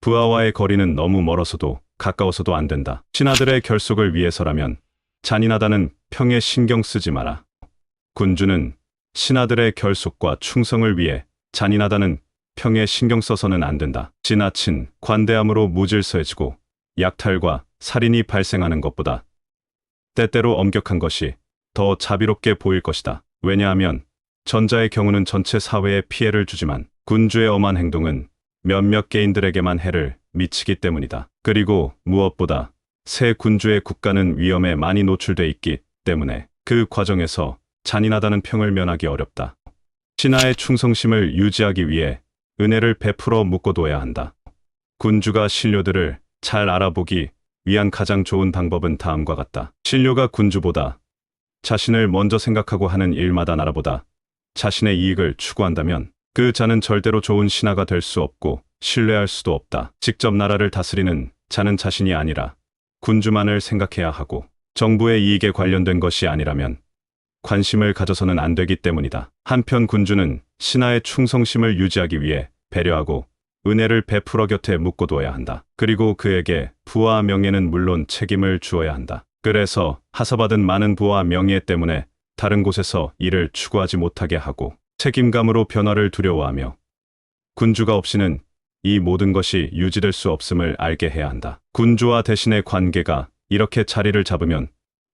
부하와의 거리는 너무 멀어서도 가까워서도 안 된다. 신하들의 결속을 위해서라면 잔인하다는 평에 신경 쓰지 마라. 군주는 신하들의 결속과 충성을 위해 잔인하다는 평에 신경 써서는 안 된다. 지나친 관대함으로 무질서해지고 약탈과 살인이 발생하는 것보다 때때로 엄격한 것이 더 자비롭게 보일 것이다. 왜냐하면 전자의 경우는 전체 사회에 피해를 주지만 군주의 엄한 행동은 몇몇 개인들에게만 해를 미치기 때문이다. 그리고 무엇보다 새 군주의 국가는 위험에 많이 노출돼 있기 때문에 그 과정에서 잔인하다는 평을 면하기 어렵다. 신하의 충성심을 유지하기 위해 은혜를 베풀어 묶어둬야 한다. 군주가 신료들을 잘 알아보기 위한 가장 좋은 방법은 다음과 같다. 신료가 군주보다 자신을 먼저 생각하고 하는 일마다 나라보다 자신의 이익을 추구한다면 그 자는 절대로 좋은 신하가 될 수 없고 신뢰할 수도 없다. 직접 나라를 다스리는 자는 자신이 아니라 군주만을 생각해야 하고 정부의 이익에 관련된 것이 아니라면 관심을 가져서는 안 되기 때문이다. 한편 군주는 신하의 충성심을 유지하기 위해 배려하고 은혜를 베풀어 곁에 묶어두어야 한다. 그리고 그에게 부와 명예는 물론 책임을 주어야 한다. 그래서 하사받은 많은 부와 명예 때문에 다른 곳에서 일을 추구하지 못하게 하고 책임감으로 변화를 두려워하며 군주가 없이는 이 모든 것이 유지될 수 없음을 알게 해야 한다. 군주와 대신의 관계가 이렇게 자리를 잡으면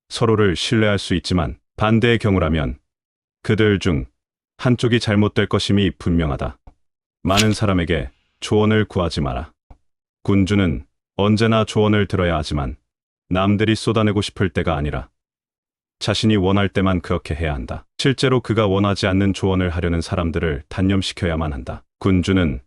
서로를 신뢰할 수 있지만 반대의 경우라면 그들 중 한쪽이 잘못될 것임이 분명하다. 많은 사람에게 조언을 구하지 마라. 군주는 언제나 조언을 들어야 하지만 남들이 쏟아내고 싶을 때가 아니라 자신이 원할 때만 그렇게 해야 한다. 실제로 그가 원하지 않는 조언을 하려는 사람들을 단념시켜야만 한다. 군주는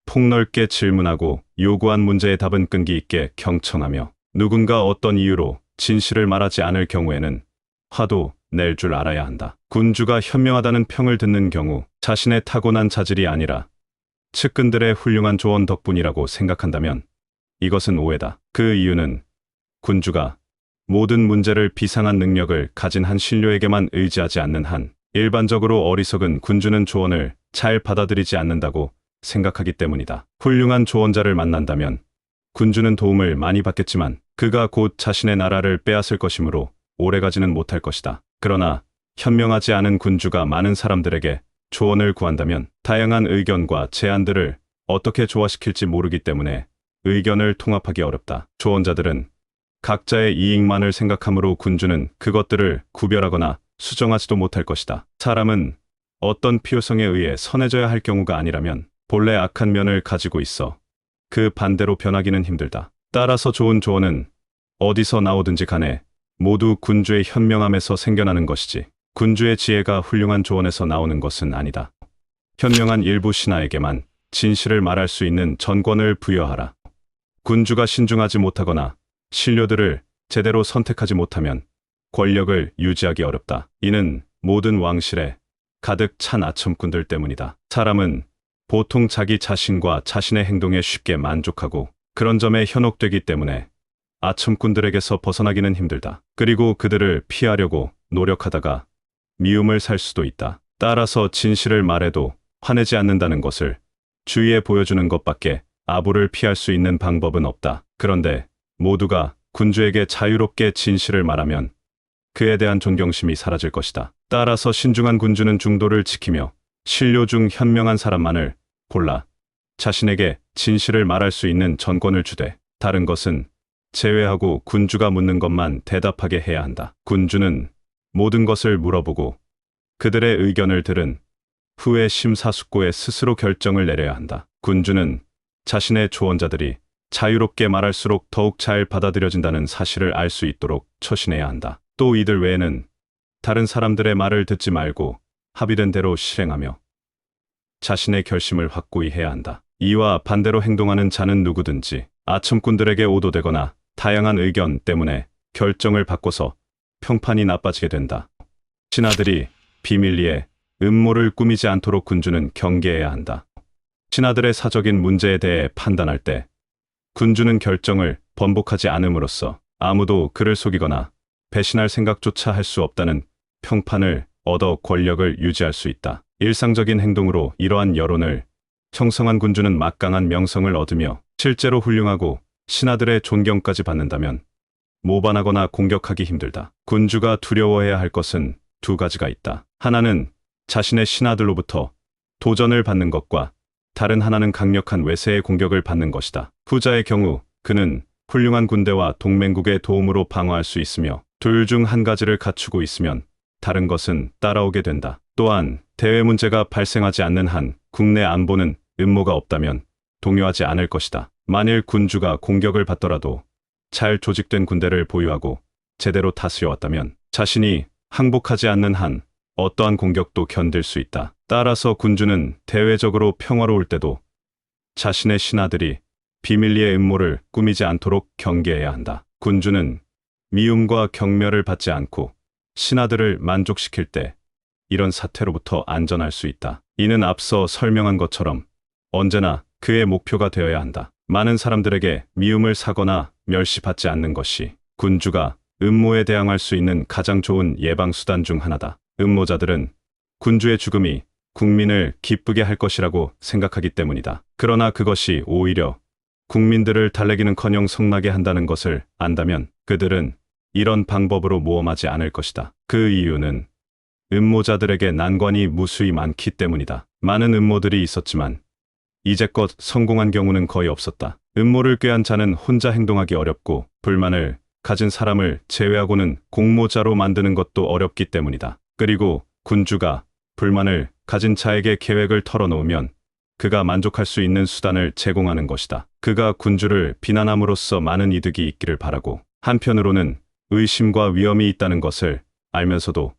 폭넓게 질문하고 요구한 문제의 답은 끈기 있게 경청하며 누군가 어떤 이유로 진실을 말하지 않을 경우에는 화도 낼 줄 알아야 한다. 군주가 현명하다는 평을 듣는 경우 자신의 타고난 자질이 아니라 측근들의 훌륭한 조언 덕분이라고 생각한다면 이것은 오해다. 그 이유는 군주가 모든 문제를 비상한 능력을 가진 한 신료에게만 의지하지 않는 한 일반적으로 어리석은 군주는 조언을 잘 받아들이지 않는다고 생각하기 때문이다. 훌륭한 조언자를 만난다면 군주는 도움을 많이 받겠지만 그가 곧 자신의 나라를 빼앗을 것이므로 오래가지는 못할 것이다. 그러나 현명하지 않은 군주가 많은 사람들에게 조언을 구한다면 다양한 의견과 제안들을 어떻게 조화시킬지 모르기 때문에 의견을 통합하기 어렵다. 조언자들은 각자의 이익만을 생각하므로 군주는 그것들을 구별하거나 수정하지도 못할 것이다. 사람은 어떤 필요성에 의해 선해져야 할 경우가 아니라면 본래 악한 면을 가지고 있어 그 반대로 변하기는 힘들다. 따라서 좋은 조언은 어디서 나오든지 간에 모두 군주의 현명함에서 생겨나는 것이지 군주의 지혜가 훌륭한 조언에서 나오는 것은 아니다. 현명한 일부 신하에게만 진실을 말할 수 있는 전권을 부여하라. 군주가 신중하지 못하거나 신료들을 제대로 선택하지 못하면 권력을 유지하기 어렵다. 이는 모든 왕실에 가득 찬 아첨꾼들 때문이다. 사람은 보통 자기 자신과 자신의 행동에 쉽게 만족하고 그런 점에 현혹되기 때문에 아첨꾼들에게서 벗어나기는 힘들다. 그리고 그들을 피하려고 노력하다가 미움을 살 수도 있다. 따라서 진실을 말해도 화내지 않는다는 것을 주위에 보여주는 것밖에 아부를 피할 수 있는 방법은 없다. 그런데 모두가 군주에게 자유롭게 진실을 말하면 그에 대한 존경심이 사라질 것이다. 따라서 신중한 군주는 중도를 지키며 신료 중 현명한 사람만을 골라 자신에게 진실을 말할 수 있는 전권을 주되 다른 것은 제외하고 군주가 묻는 것만 대답하게 해야 한다. 군주는 모든 것을 물어보고 그들의 의견을 들은 후에 심사숙고해 스스로 결정을 내려야 한다. 군주는 자신의 조언자들이 자유롭게 말할수록 더욱 잘 받아들여진다는 사실을 알 수 있도록 처신해야 한다. 또 이들 외에는 다른 사람들의 말을 듣지 말고 합의된 대로 실행하며 자신의 결심을 확고히 해야 한다. 이와 반대로 행동하는 자는 누구든지 아첨꾼들에게 오도되거나 다양한 의견 때문에 결정을 바꿔서 평판이 나빠지게 된다. 신하들이 비밀리에 음모를 꾸미지 않도록 군주는 경계해야 한다. 신하들의 사적인 문제에 대해 판단할 때 군주는 결정을 번복하지 않음으로써 아무도 그를 속이거나 배신할 생각조차 할 수 없다는 평판을 얻어 권력을 유지할 수 있다. 일상적인 행동으로 이러한 여론을 형성한 군주는 막강한 명성을 얻으며 실제로 훌륭하고 신하들의 존경까지 받는다면 모반하거나 공격하기 힘들다. 군주가 두려워해야 할 것은 두 가지가 있다. 하나는 자신의 신하들로부터 도전을 받는 것과 다른 하나는 강력한 외세의 공격을 받는 것이다. 후자의 경우 그는 훌륭한 군대와 동맹국의 도움으로 방어할 수 있으며 둘 중 한 가지를 갖추고 있으면 다른 것은 따라오게 된다. 또한 대외 문제가 발생하지 않는 한 국내 안보는 음모가 없다면 동요하지 않을 것이다. 만일 군주가 공격을 받더라도 잘 조직된 군대를 보유하고 제대로 다스려왔다면 자신이 항복하지 않는 한 어떠한 공격도 견딜 수 있다. 따라서 군주는 대외적으로 평화로울 때도 자신의 신하들이 비밀리에 음모를 꾸미지 않도록 경계해야 한다. 군주는 미움과 경멸을 받지 않고 신하들을 만족시킬 때 이런 사태로부터 안전할 수 있다. 이는 앞서 설명한 것처럼 언제나 그의 목표가 되어야 한다. 많은 사람들에게 미움을 사거나 멸시받지 않는 것이 군주가 음모에 대항할 수 있는 가장 좋은 예방수단 중 하나다. 음모자들은 군주의 죽음이 국민을 기쁘게 할 것이라고 생각하기 때문이다. 그러나 그것이 오히려 국민들을 달래기는커녕 성나게 한다는 것을 안다면 그들은 이런 방법으로 모험하지 않을 것이다. 그 이유는 음모자들에게 난관이 무수히 많기 때문이다. 많은 음모들이 있었지만 이제껏 성공한 경우는 거의 없었다. 음모를 꾀한 자는 혼자 행동하기 어렵고 불만을 가진 사람을 제외하고는 공모자로 만드는 것도 어렵기 때문이다. 그리고 군주가 불만을 가진 자에게 계획을 털어놓으면 그가 만족할 수 있는 수단을 제공하는 것이다. 그가 군주를 비난함으로써 많은 이득이 있기를 바라고 한편으로는 의심과 위험이 있다는 것을 알면서도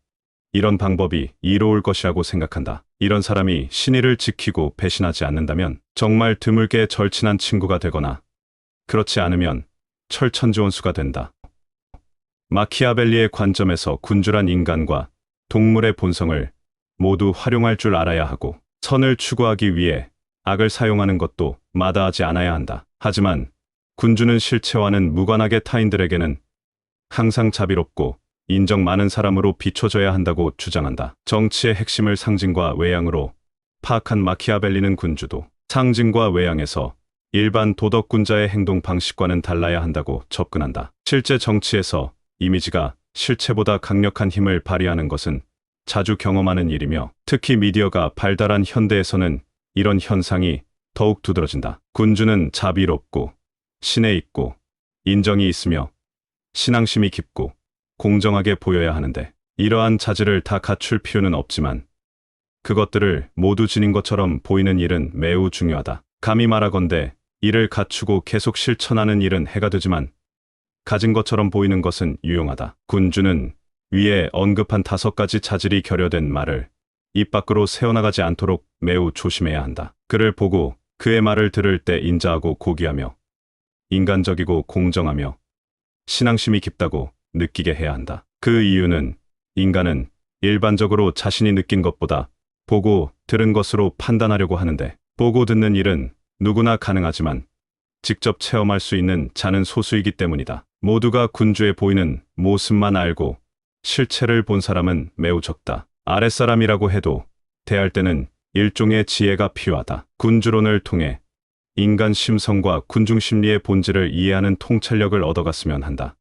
이런 방법이 이로울 것이라고 생각한다. 이런 사람이 신의를 지키고 배신하지 않는다면 정말 드물게 절친한 친구가 되거나 그렇지 않으면 철천지원수가 된다. 마키아벨리의 관점에서 군주란 인간과 동물의 본성을 모두 활용할 줄 알아야 하고 선을 추구하기 위해 악을 사용하는 것도 마다하지 않아야 한다. 하지만 군주는 실체와는 무관하게 타인들에게는 항상 자비롭고 인정 많은 사람으로 비춰져야 한다고 주장한다. 정치의 핵심을 상징과 외양으로 파악한 마키아벨리는 군주도 상징과 외양에서 일반 도덕군자의 행동 방식과는 달라야 한다고 접근한다. 실제 정치에서 이미지가 실체보다 강력한 힘을 발휘하는 것은 자주 경험하는 일이며 특히 미디어가 발달한 현대에서는 이런 현상이 더욱 두드러진다. 군주는 자비롭고 신에 있고 인정이 있으며 신앙심이 깊고 공정하게 보여야 하는데 이러한 자질을 다 갖출 필요는 없지만 그것들을 모두 지닌 것처럼 보이는 일은 매우 중요하다. 감히 말하건대 이를 갖추고 계속 실천하는 일은 해가 되지만 가진 것처럼 보이는 것은 유용하다. 군주는 위에 언급한 5가지 자질이 결여된 말을 입 밖으로 새어나가지 않도록 매우 조심해야 한다. 그를 보고 그의 말을 들을 때 인자하고 고귀하며 인간적이고 공정하며 신앙심이 깊다고 느끼게 해야 한다. 그 이유는 인간은 일반적으로 자신이 느낀 것보다 보고 들은 것으로 판단하려고 하는데 보고 듣는 일은 누구나 가능하지만 직접 체험할 수 있는 자는 소수이기 때문이다. 모두가 군주에 보이는 모습만 알고 실체를 본 사람은 매우 적다. 아랫사람이라고 해도 대할 때는 일종의 지혜가 필요하다. 군주론을 통해 인간 심성과 군중 심리의 본질을 이해하는 통찰력을 얻어갔으면 한다.